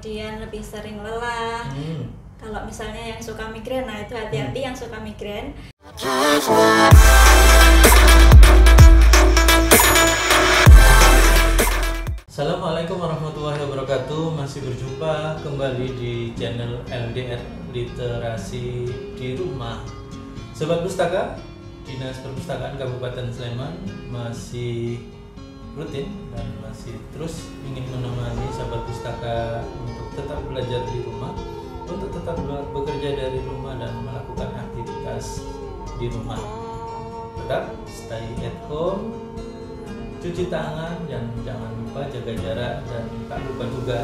kemudian lebih sering lelah. Kalau misalnya yang suka migrain, nah itu hati-hati yang suka migrain. Assalamualaikum warahmatullahi wabarakatuh. Masih berjumpa kembali di channel LDR Literasi di Rumah. Sobat Pustaka, Dinas Perpustakaan Kabupaten Sleman masih rutin dan masih terus ingin menemani sahabat pustaka untuk tetap belajar di rumah, untuk tetap bekerja dari rumah dan melakukan aktivitas di rumah. Tetap stay at home, cuci tangan, dan jangan lupa jaga jarak, dan tak lupa juga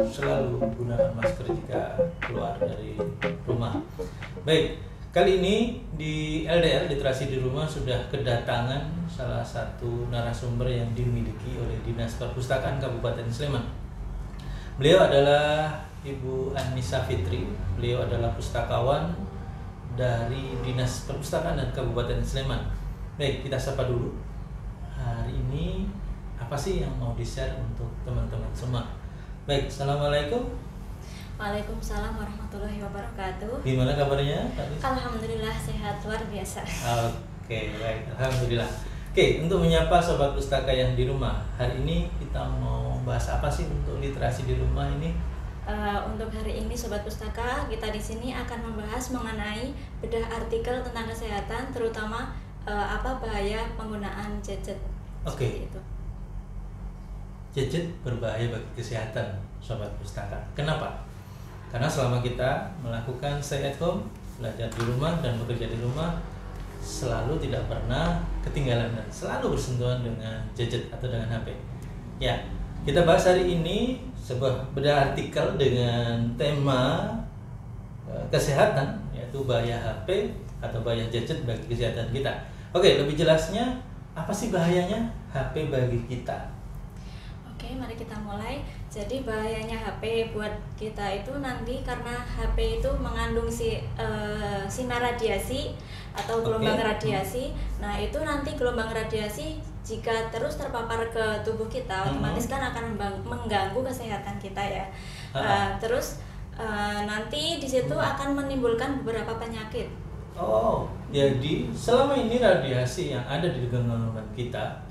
selalu gunakan masker jika keluar dari rumah. Baik, kali ini di LDR Literasi di Rumah sudah kedatangan salah satu narasumber yang dimiliki oleh Dinas Perpustakaan Kabupaten Sleman. Beliau adalah Ibu Annisa Fitri. Beliau adalah pustakawan dari Dinas Perpustakaan dan Kabupaten Sleman. Baik, kita sapa dulu. Hari ini apa sih yang mau di-share untuk teman-teman semua? Baik, Assalamualaikum. Waalaikumsalam warahmatullahi wabarakatuh. Gimana kabarnya, Pak Nis? Alhamdulillah sehat luar biasa. Oke, baik, Alhamdulillah. Oke, untuk menyapa sobat pustaka yang di rumah, hari ini kita mau bahas apa sih untuk literasi di rumah ini? Untuk hari ini sobat pustaka, kita di sini akan membahas mengenai bedah artikel tentang kesehatan, terutama apa bahaya penggunaan gadget. Oke. Itu. Gadget berbahaya bagi kesehatan sobat pustaka. Kenapa? Karena selama kita melakukan stay at home, belajar di rumah dan bekerja di rumah, selalu tidak pernah ketinggalan dan selalu bersentuhan dengan gadget atau dengan HP. Ya, kita bahas hari ini sebuah bedah artikel dengan tema kesehatan, yaitu bahaya HP atau bahaya gadget bagi kesehatan kita. Oke, lebih jelasnya apa sih bahayanya HP bagi kita? Oke, mari kita mulai. Jadi bahayanya HP buat kita itu nanti karena HP itu mengandung sinar radiasi atau gelombang radiasi. Nah, itu nanti gelombang radiasi jika terus terpapar ke tubuh kita, otomatis kan akan mengganggu kesehatan kita ya. Terus nanti di situ akan menimbulkan beberapa penyakit. Oh, jadi selama ini radiasi yang ada di genggaman kita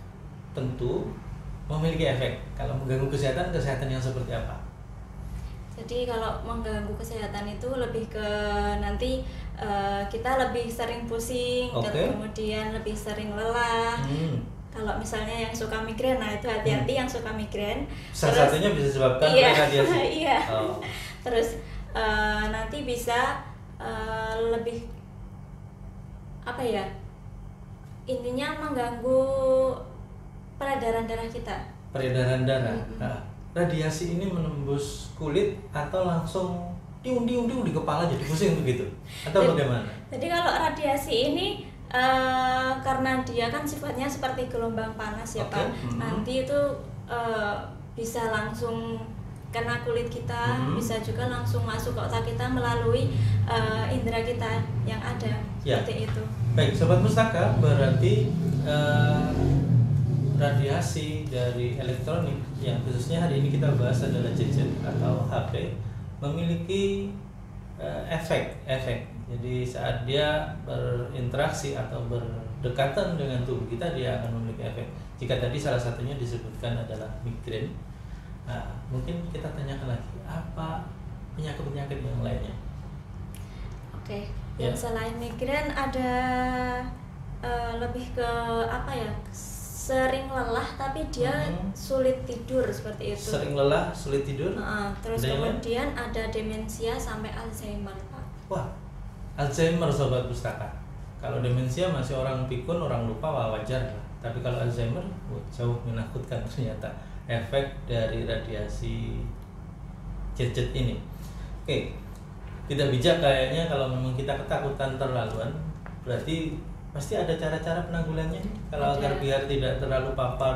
tentu memiliki efek. Kalau mengganggu kesehatan yang seperti apa? Jadi kalau mengganggu kesehatan itu lebih ke nanti kita lebih sering pusing, kemudian lebih sering lelah. Kalau misalnya yang suka migrain, nah itu hati-hati yang suka migrain. Salah satunya bisa disebabkan oleh radiasi. Iya. Terus nanti bisa lebih apa ya? Intinya mengganggu peredaran darah kita. Peredaran darah. Nah, radiasi ini menembus kulit atau langsung diung di kepala jadi pusing begitu? Atau bagaimana? Jadi kalau radiasi ini karena dia kan sifatnya seperti gelombang panas ya Pak. Nanti itu bisa langsung kena kulit kita, bisa juga langsung masuk ke otak kita melalui indera kita yang ada. Seperti itu. Baik, sobat pustaka, berarti radiasi dari elektronik yang khususnya hari ini kita bahas adalah gadget atau HP memiliki efek. Jadi saat dia berinteraksi atau berdekatan dengan tubuh kita, dia akan memiliki efek. Jika tadi salah satunya disebutkan adalah migrain, nah, mungkin kita tanyakan lagi apa penyakit yang lainnya. Oke, yang selain migrain ada lebih ke apa ya? Sering lelah tapi dia sulit tidur seperti itu. Sering lelah, sulit tidur. Terus kemudian ada demensia sampai Alzheimer, Pak. Wah, Alzheimer sobat pustaka. Kalau demensia masih orang pikun, orang lupa, wajar lah. Tapi kalau Alzheimer, jauh menakutkan ternyata efek dari radiasi gadget ini. Oke, tidak bijak kayaknya kalau memang kita ketakutan terlaluan. Berarti pasti ada cara-cara penanggulannya kalau agar biar tidak terlalu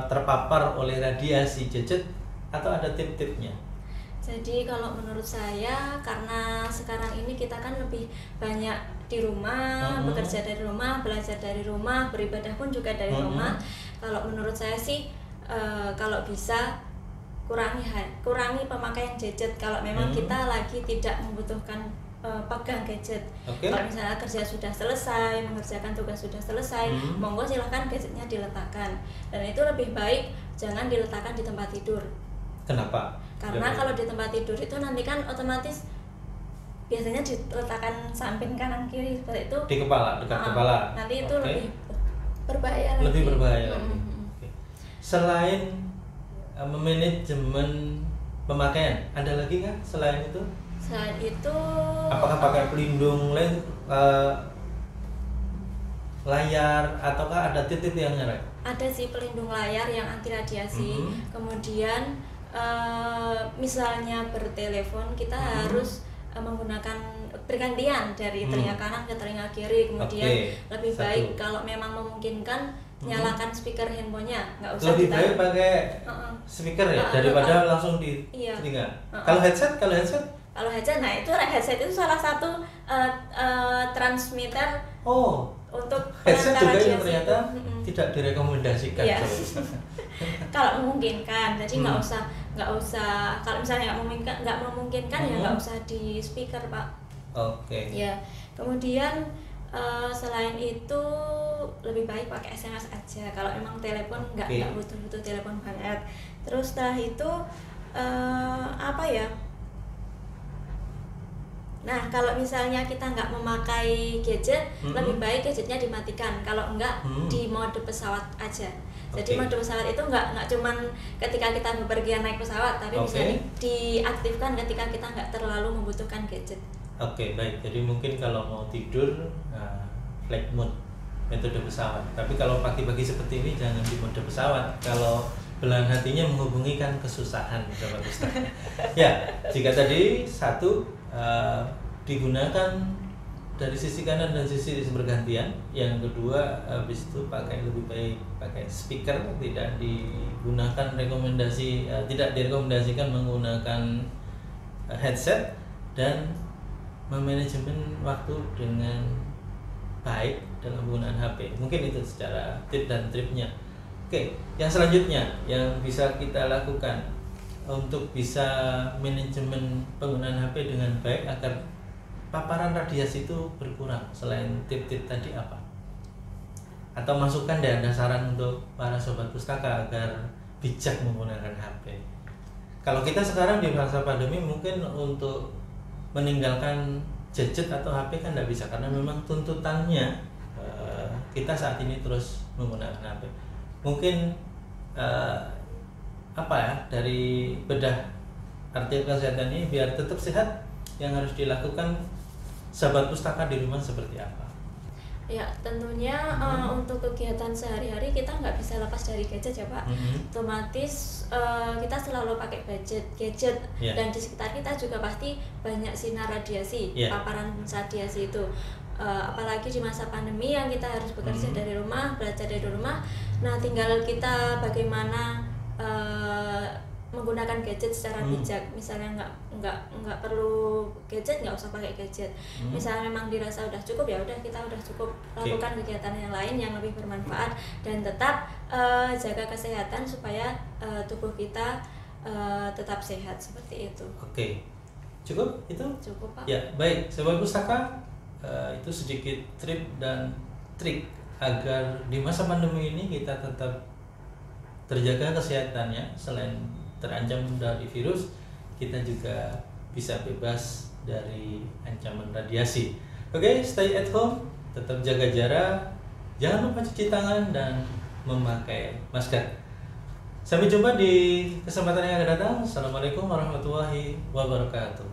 terpapar oleh radiasi gadget, atau ada tip-tipnya? Jadi kalau menurut saya, karena sekarang ini kita kan lebih banyak di rumah, bekerja dari rumah, belajar dari rumah, beribadah pun juga dari rumah. Kalau menurut saya sih, kalau bisa kurangi pemakaian gadget kalau memang kita lagi tidak membutuhkan pegang gadget. Kalau misalnya kerja sudah selesai, mengerjakan tugas sudah selesai, monggo silahkan gadgetnya diletakkan. Dan itu lebih baik jangan diletakkan di tempat tidur. Kenapa? Karena kalau di tempat tidur itu nanti kan otomatis biasanya diletakkan samping kanan kiri seperti itu. Di kepala, dekat kepala. Nanti itu lebih berbahaya lagi. Lebih berbahaya lagi. Selain manajemen pemakaian, ada lagi nggak selain itu? Selain itu, apakah pakai pelindung layar ataukah ada titik yang nyerek? Ada sih pelindung layar yang anti radiasi. Kemudian misalnya bertelepon kita harus menggunakan bergantian dari telinga kanan ke telinga kiri. Kemudian lebih baik kalau memang memungkinkan nyalakan speaker handphonenya, nggak usah lebih baik pakai speaker ya daripada langsung di telinga. Kalau headset nah itu headset itu salah satu transmitter untuk headset juga yang ternyata tidak direkomendasikan. Kalau memungkinkan, jadi nggak usah kalau misalnya nggak memungkinkan ya nggak usah di speaker, Pak. Ya, kemudian selain itu lebih baik pakai SMS aja kalau memang telepon nggak butuh telepon banget. Terus setelah itu apa ya? Nah, kalau misalnya kita nggak memakai gadget, lebih baik gadgetnya dimatikan. Kalau enggak, di mode pesawat aja. Jadi mode pesawat itu nggak cuman ketika kita bepergian naik pesawat, tapi bisa diaktifkan ketika kita nggak terlalu membutuhkan gadget. Baik. Jadi mungkin kalau mau tidur, flight mode, metode pesawat. Tapi kalau pagi-pagi seperti ini jangan di mode pesawat. Kalau belahan hatinya menghubungi kan kesusahan, Bapak Ustaz. Ya, jika tadi satu digunakan dari sisi kanan dan sisi bergantian. Yang kedua, habis itu lebih baik pakai speaker, tidak direkomendasikan menggunakan headset, dan memanajemen waktu dengan baik dalam penggunaan HP. Mungkin itu secara tip dan triknya. Yang selanjutnya yang bisa kita lakukan untuk bisa manajemen penggunaan HP dengan baik agar paparan radiasi itu berkurang, selain tip-tip tadi apa? Atau masukan dan saran untuk para sobat pustaka agar bijak menggunakan HP. Kalau kita sekarang di masa pandemi mungkin untuk meninggalkan gadget atau HP kan tidak bisa, karena memang tuntutannya kita saat ini terus menggunakan HP. Mungkin dari bedah artikel kesehatan ini biar tetap sehat, yang harus dilakukan sahabat pustaka di rumah seperti apa? Ya, tentunya untuk kegiatan sehari-hari kita nggak bisa lepas dari gadget ya, Pak. Otomatis kita selalu pakai gadget dan di sekitar kita juga pasti banyak sinar radiasi, paparan radiasi itu. Apalagi di masa pandemi yang kita harus bekerja dari rumah, belajar dari rumah. Nah, tinggal kita bagaimana menggunakan gadget secara bijak. Misalnya nggak perlu gadget, nggak usah pakai gadget. Misalnya memang dirasa udah cukup, ya udah kita udah cukup lakukan kegiatan yang lain yang lebih bermanfaat, dan tetap jaga kesehatan supaya tubuh kita tetap sehat, seperti itu. Cukup itu? Cukup, Pak. Ya, baik. Sobat pustaka, itu sedikit tip dan trik agar di masa pandemi ini kita tetap terjaga kesehatannya. Selain terancam dari virus, kita juga bisa bebas dari ancaman radiasi. Stay at home, tetap jaga jarak, jangan lupa cuci tangan dan memakai masker. Sampai jumpa di kesempatan yang akan datang. Assalamualaikum warahmatullahi wabarakatuh.